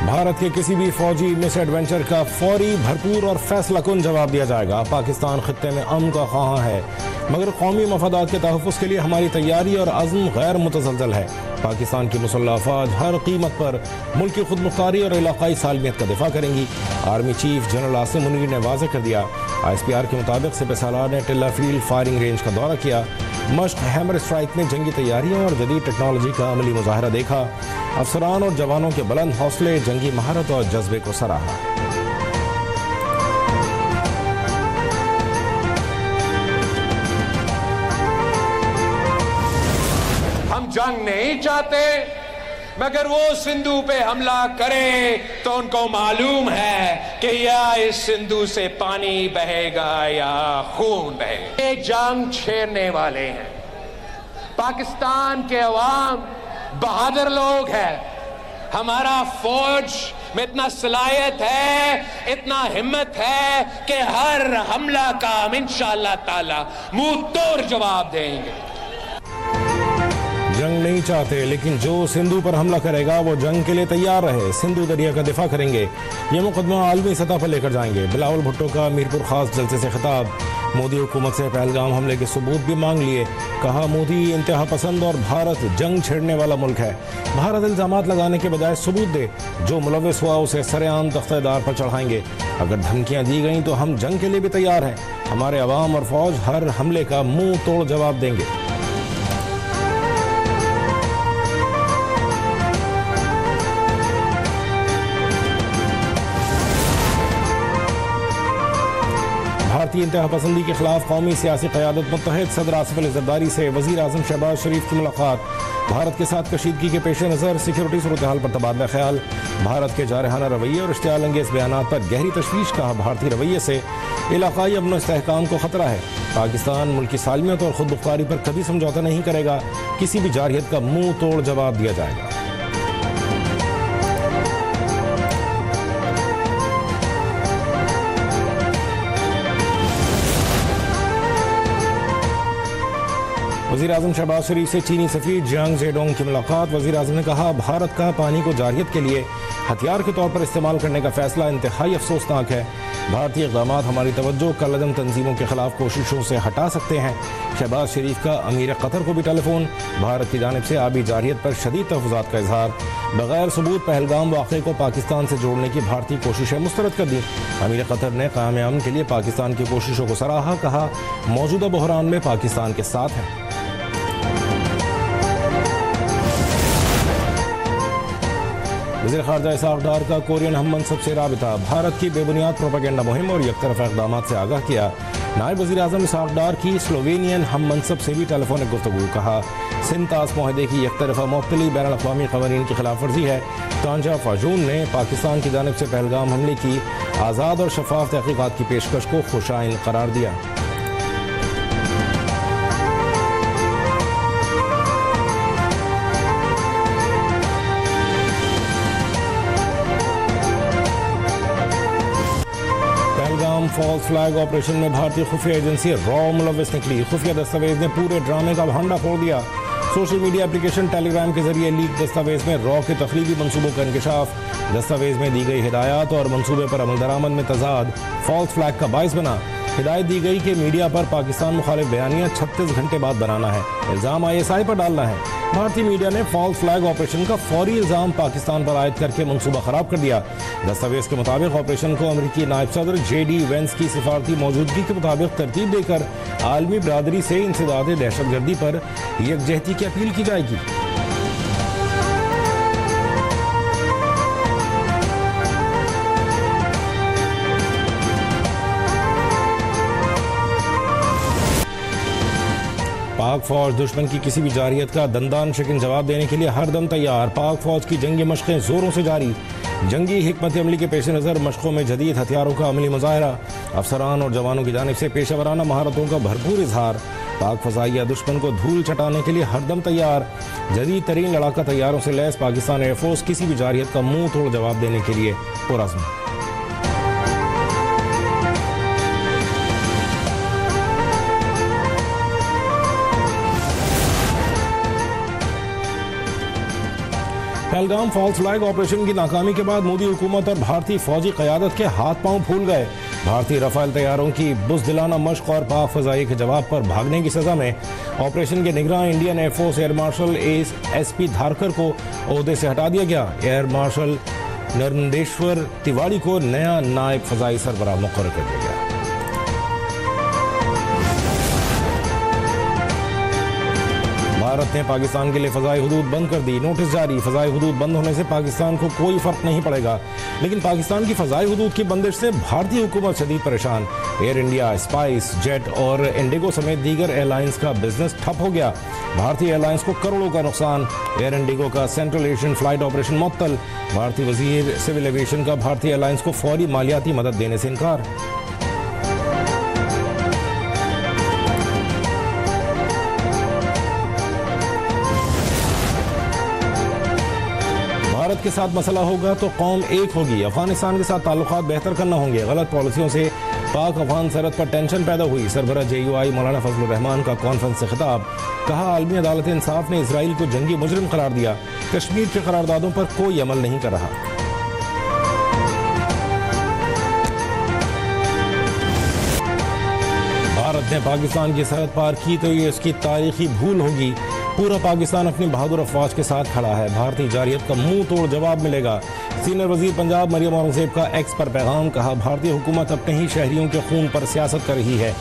भारत के किसी भी फौजी मिस एडवेंचर का फौरी, भरपूर और फैसलाकुन जवाब दिया जाएगा। पाकिस्तान खित्ते में अमन का ख्वाह है, मगर कौमी मफादात के तहफ़्फ़ुज़ के लिए हमारी तैयारी और अज़्म गैर मुतज़लज़ल है। पाकिस्तान की मुसल्लह अफ़वाज हर कीमत पर मुल्क की खुद मुख्तारी और इलाक़ाई सालमियत का दिफा करेंगी। Army chief general Asim Munir ने वाज़ेह कर दिया। ISPR के मुताबिक सिपहसालार ने टिल्ला फील्ड फायरिंग रेंज का दौरा किया। मश्क हैमर स्ट्राइक में जंगी तैयारियों और जदीद टेक्नोलॉजी का अमली मुजाहरा देखा। अफसरान और जवानों के बुलंद हौसले, जंगी महारत और जज्बे को सराहा। हम जंग नहीं चाहते, मगर वो सिंधु पे हमला करे तो उनको मालूम है कि या इस सिंधु से पानी बहेगा या खून बहेगा। ये जंग छेड़ने वाले हैं। पाकिस्तान के अवाम बहादुर लोग हैं। हमारा फौज में इतना सलाहियत है, इतना हिम्मत है कि हर हमला का हम इंशाअल्लाह ताला मुंह तोड़ जवाब देंगे। जंग नहीं चाहते, लेकिन जो सिंधु पर हमला करेगा वो जंग के लिए तैयार रहे। सिंधु दरिया का दिफा करेंगे। ये मुकदमा आलमी सतह पर लेकर जाएंगे। बिलावल भुट्टो का मीरपुर खास जलसे से खिताब। मोदी हुकूमत से पहलगाम हमले के सबूत भी मांग लिए। कहा, मोदी इंतहा पसंद और भारत जंग छेड़ने वाला मुल्क है। भारत इल्जामात लगाने के बजाय सबूत दे। जो मुलविस हुआ उसे सरेआम तख्तेदार पर चढ़ाएंगे। अगर धमकियां दी गई तो हम जंग के लिए भी तैयार हैं। हमारे अवाम और फौज हर हमले का मुंह तोड़ जवाब देंगे। भारतीय इंतहा पसंदी के खिलाफ कौमी सियासी क़यादत मुत्तहिद सदर आसिफ अली ज़रदारी से वज़ीर आज़म शहबाज शरीफ की मुलाकात। भारत के साथ कशीदगी के पेश नज़र सिक्योरिटी सूरत हाल पर तबादला ख्याल। भारत के जारहाना रवैये और इश्तियाल अंगेज़ बयानात पर गहरी तशवीश। कहा, भारतीय रवैये से इलाक़ाई अमन व इस्तेहकाम को ख़तरा है। पाकिस्तान मुल्क की सालमियत और खुद मुख्तारी पर कभी समझौता नहीं करेगा। किसी भी जारहियत का मुंह तोड़ जवाब दिया जाएगा। वज़ीर आज़म शहबाज शरीफ से चीनी सफ़ीर जियांग जेडोंग की मुलाकात। वज़ीर आज़म ने कहा, भारत का पानी को जारहियत के लिए हथियार के तौर पर इस्तेमाल करने का फैसला इंतहाई अफसोसनाक है। भारतीय इक़दाम हमारी तवज्जो कलअदम तंजीमों के खिलाफ कोशिशों से हटा सकते हैं। शहबाज शरीफ का अमीर कतर को भी टेलीफोन। भारत की जानिब से आबी जारहियत पर शदीद तहफ़्फ़ुज़ात का इजहार। बगैर सबूत पहलगाम वाक़े को पाकिस्तान से जोड़ने की भारतीय कोशिशें मुस्तरद कर दी। अमीर कतर ने क़याम अमन के लिए पाकिस्तान की कोशिशों को सराहा। कहा, मौजूदा बहरान में पाकिस्तान के साथ है। वज़ीर ख़ारजा इसहाक़ डार का कोरियन हम मनसब से राबिता। भारत की बेबुनियाद प्रोपेगेंडा मुहिम और यकतरफ़ा इक़दामात से आगाह किया। नायब वज़ीर आज़म इसहाक़ डार की स्लोवेनियन हम मनसब से भी टेलीफोनिक गुफ्तगू। कहा, सिंध तास मुआहदे की यकतरफ़ा मुअत्तली बैनुल अक़वामी क़वानीन की खिलाफ वर्जी है। तांजा फाजून ने पाकिस्तान की जानिब से पहलगाम हमले की आज़ाद और शफ़ाफ़ तहक़ीक़ात की पेशकश को खुशाइन करार दिया। फॉल्स फ्लैग ऑपरेशन में भारतीय खुफिया एजेंसी रॉ मुलविस निकली। खुफिया दस्तावेज ने पूरे ड्रामे का भंडा फोड़ दिया। सोशल मीडिया एप्लीकेशन टेलीग्राम के जरिए लीक दस्तावेज में रॉ के तखरीबी मंसूबों का इंकशाफ। दस्तावेज में दी गई हिदायत और मंसूबे पर अमल दरामद में तजाद फॉल्स फ्लैग का बाइस बना। हिदायत दी गई कि मीडिया पर पाकिस्तान मुखालिफ बयानियाँ 36 घंटे बाद बनाना है। इल्ज़ाम ISI पर डालना है। भारतीय मीडिया ने फॉल्स फ्लैग ऑपरेशन का फौरी इल्ज़ाम पाकिस्तान पर आयद करके मंसूबा खराब कर दिया। दस्तावेज के मुताबिक ऑपरेशन को अमरीकी नायब सदर JD वेंस की सिफारती मौजूदगी के मुताबिक तरतीब देकर आलमी बरादरी से इंसदाद दहशतगर्दी पर यकजहती की अपील की जाएगी। पाक फौज दुश्मन की किसी भी जारहियत का दंदान शिकन जवाब देने के लिए हर दम तैयार। पाक फौज की जंगी मशक़ें जोरों से जारी। जंगी हिकमत अमली के पेश नज़र मशक़ों में जदीद हथियारों का अमली मुजाहरा। अफसरान और जवानों की जानिब से पेशेवराना महारतों का भरपूर इजहार। पाक फ़ज़ाइया दुश्मन को धूल चटाने के लिए हरदम तैयार। जदीद तरीन लड़ाका तैयारों से लैस पाकिस्तान एयरफोर्स किसी भी जारहियत का मुंह तोड़ जवाब देने के लिए पुरअज़्म। पहलगाम फॉल्स फ्लैग ऑपरेशन की नाकामी के बाद मोदी हुकूमत और भारतीय फौजी क़यादत के हाथ पांव फूल गए। भारतीय रफाल तैयारों की बुज़दिलाना मश्क और पाक फ़ज़ाई के जवाब पर भागने की सज़ा में ऑपरेशन के निगरान Indian air force air marshal SP Dharkar को ओहदे से हटा दिया गया। एयर मार्शल नरेंद्रेश्वर तिवारी को नया नायब फ़ज़ाई सरबराह मुक़र्रर कर दिया गया। भारत ने पाकिस्तान के लिए फ़ज़ाई हुदूद बंद कर दी। नोटिस जारी। फ़ज़ाई हुदूद बंद होने से पाकिस्तान को कोई फ़र्क नहीं पड़ेगा, लेकिन पाकिस्तान की फ़ज़ाई हुदूद की बंदिश से भारतीय हुकूमत शदीद परेशान। एयर इंडिया, स्पाइस जेट और इंडिगो समेत दीगर एयरलाइंस का बिजनेस ठप हो गया। भारतीय एयरलाइंस को करोड़ों का नुकसान। एयर इंडिगो का सेंट्रल एशियन फ्लाइट ऑपरेशन मुअत्तल। भारतीय वज़ीर सिविल एविएशन का भारतीय एयरलाइंस को फौरी मालियाती मदद देने से इनकार। भारत के साथ मसला होगा तो कौम एक होगी। अफगानिस्तान के साथ ताल्लुकात बेहतर करना होंगे। गलत पॉलिसियों से पाक अफगान सरहद पर टेंशन पैदा हुई। सरबरा JUI मौलाना फजलुर रहमान का कॉन्फ्रेंस से खिताब। कहा, आलमी अदालत इंसाफ ने इसराइल को जंगी मुजरिम करार दिया। कश्मीर के करारदादों पर कोई अमल नहीं कर रहा। भारत ने पाकिस्तान की सरहद पार की तो ये उसकी तारीखी भूल होगी। पूरा पाकिस्तान अपनी बहादुर अफवाज के साथ खड़ा है। भारतीय जारियत का मुंह तोड़ जवाब मिलेगा। सीनियर वजीर पंजाब मरियम औरंगजेब का एक्स पर पैगाम। कहा, भारतीय हुकूमत अपने ही शहरियों के खून पर सियासत कर रही है।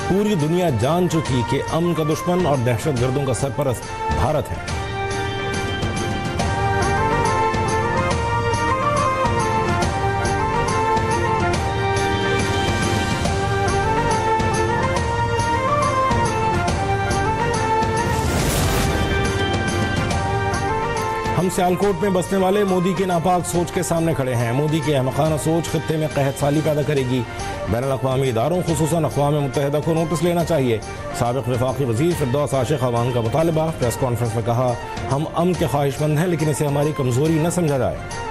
पूरी दुनिया जान चुकी कि अमन का दुश्मन और दहशत गर्दों का सरपरस्त भारत है। हम सियालकोट में बसने वाले मोदी की नापाक सोच के सामने खड़े हैं। मोदी की अहमकाना सोच खित्ते में कहत साली पैदा करेगी। बैनुल-अक़वामी इदारों खुसूसन अक़वाम मुत्तहिदा को नोटिस लेना चाहिए। साबिक़ वफ़ाक़ी वज़ीर फ़िरदौस आशिक़ अवान का मुतालबा। प्रेस कॉन्फ्रेंस में कहा, हम अमन के ख्वाहिशमंद हैं, लेकिन इसे हमारी कमज़ोरी न समझा जाए।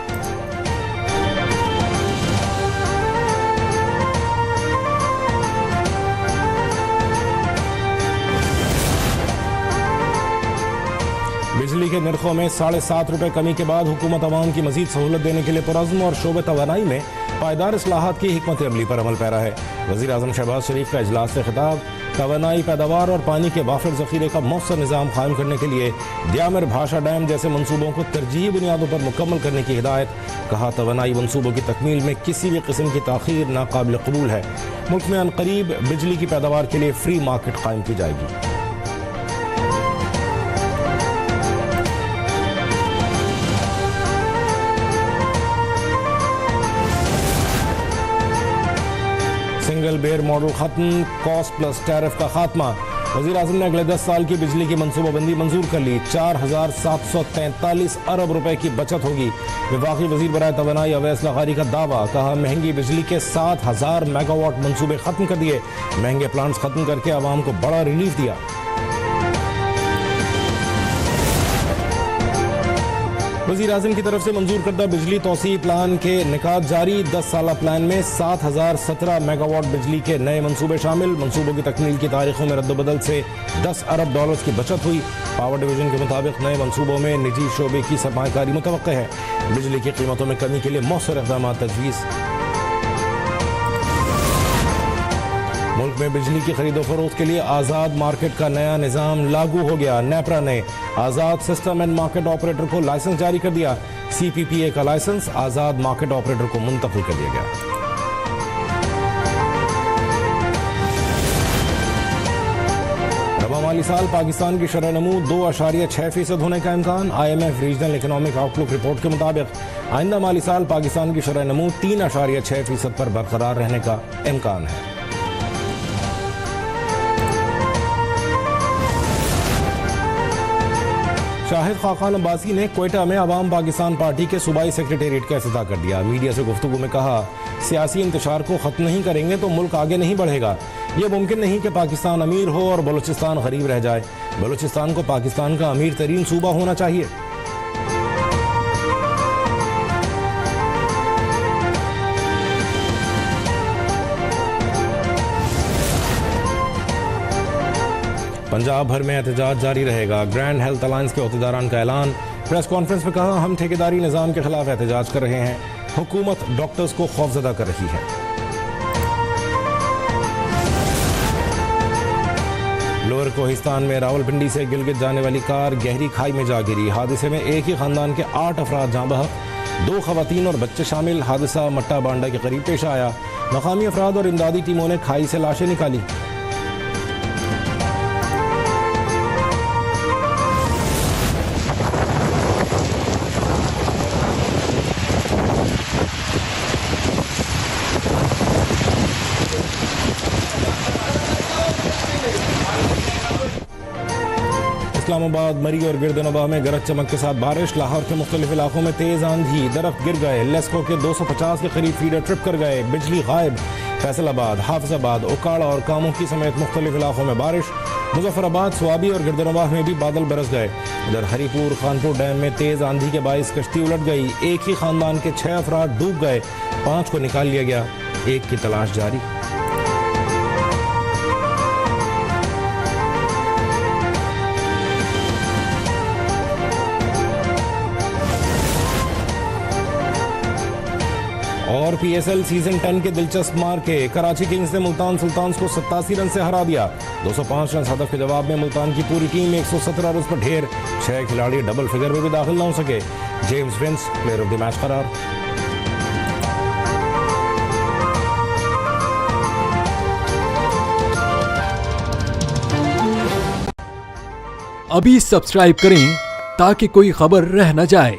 बिजली के नरखों में 7.5 रुपये कमी के बाद हुकूमत अवाम की मजीद सहूलत देने के लिए पुरज़्म और शोबे तवानाई में पायदार इस्लाहात की हिकमत अमली पर अमल पैरा है। वज़ीर आज़म शहबाज शरीफ का इजलास से खिताब। तवानाई पैदावार और पानी के वाफिर ज़ख़ीरे का मौसर निज़ाम कायम करने के लिए दियामिर भाषा डैम जैसे मनसूबों को तरजीही बुनियादों पर मुकम्मल करने की हिदायत। कहा, तवानाई मनसूबों की तकमील में किसी भी किस्म की ताख़ीर नाकाबिल कबूल है। मुल्क में अनकरीब बिजली की पैदावार के लिए फ्री मार्केट कायम की जाएगी। सिंगल बेयर मॉडल खत्म, कॉस्ट प्लस टैरिफ का खात्मा। वज़ीर आज़म ने अगले 10 साल की बिजली की मनसूबाबंदी मंजूर कर ली। 4743 अरब रुपए की बचत होगी। वफाकी वज़ीर बराए तवानाई अवैस लगारी का दावा। कहा, महंगी बिजली के 7000 मेगावाट मनसूबे खत्म कर दिए। महंगे प्लांट्स खत्म करके आवाम को बड़ा रिलीफ दिया। वज़ीर आज़म की तरफ से मंजूर करदा बिजली तोसी प्लान के निकात जारी। 10 साला प्लान में 7017 मेगावाट बिजली के नए मंसूबे शामिल। मंसूबों की तकमील की तारीखों में रद्दबदल से 10 अरब डॉलर्स की बचत हुई। पावर डिवीजन के मुताबिक नए मंसूबों में निजी शोबे की सरमायाकारी मुतवक्के है। बिजली की कीमतों में कमी के लिए मौसर इक़दाम तजवीज़। मुल्क में बिजली की खरीदो फरोख्त के लिए आज़ाद मार्केट का नया निज़ाम लागू हो गया। नेपरा ने आज़ाद सिस्टम एंड मार्केट ऑपरेटर को लाइसेंस जारी कर दिया। CPPA का लाइसेंस आज़ाद मार्केट ऑपरेटर को मुंतकिल कर दिया गया। रबा माली साल पाकिस्तान की शरह नमू 2.6% होने का इम्कान। IMF regional economic outlook report के मुताबिक आइंदा माली साल पाकिस्तान की शरह नमू 3.6% पर बरकरार रहने का इम्कान है। शाहिद खाकान अब्बासी ने क्वेटा में अवाम पाकिस्तान पार्टी के सूबाई सेक्रेटेरिएट का इफ्तिताह कर दिया। मीडिया से गुफ्तगू में कहा, सियासी इंतशार को ख़त्म नहीं करेंगे तो मुल्क आगे नहीं बढ़ेगा। यह मुमकिन नहीं कि पाकिस्तान अमीर हो और बलूचिस्तान गरीब रह जाए। बलूचिस्तान को पाकिस्तान का अमीर तरीन सूबा होना चाहिए। पंजाब भर में एहतजाज जारी रहेगा। ग्रैंड हेल्थ अलायंस के अहदेदारान का ऐलान। प्रेस कॉन्फ्रेंस में कहा, हम ठेकेदारी निज़ाम के खिलाफ एहतजाज कर रहे हैं, हुकूमत डॉक्टर्स को खौफजदा कर रही है। लोअर कोहिस्तान में रावलपिंडी से गिलगित जाने वाली कार गहरी खाई में जा गिरी। हादसे में एक ही खानदान के 8 अफराद जाँ बहक, 2 खवातीन और बच्चे शामिल। हादसा मट्टा बांडा के करीब पेश आया। मकामी अफराद और इमदादी टीमों ने खाई से लाशें निकाली। इस्लामाबाद, मरी और गिरदनवाह में गरज चमक के साथ बारिश। लाहौर के मुख्तलिफ इलाकों में तेज आंधी, दरख्त गिर गए। लेस्को के 250 के करीब फीडर ट्रिप कर गए। बिजली गायब। फैसलाबाद, हाफिजाबाद, ओकाड़ा और कामुकी समेत मुख्तलिफ इलाकों में बारिश। मुजफ्फराबाद, स्वाबी और गिरदनवाह में भी बादल बरस गए। उधर हरीपुर खानपुर डैम में तेज आंधी के बाइस कश्ती उलट गई। एक ही खानदान के 6 अफराद डूब गए, 5 को निकाल लिया गया, 1 की तलाश जारी। और पीएसएल सीजन 10 के दिलचस्प मार्के। कराची किंग्स ने मुल्तान सुल्तान्स को 87 रन से हरा दिया। 205 रन हदफ के जवाब में मुल्तान की पूरी टीम 117 रन पर ढेर। 6 खिलाड़ी डबल फिगर में भी दाखिल न हो सके। James Vince player of the match करार। अभी सब्सक्राइब करें ताकि कोई खबर रह न जाए।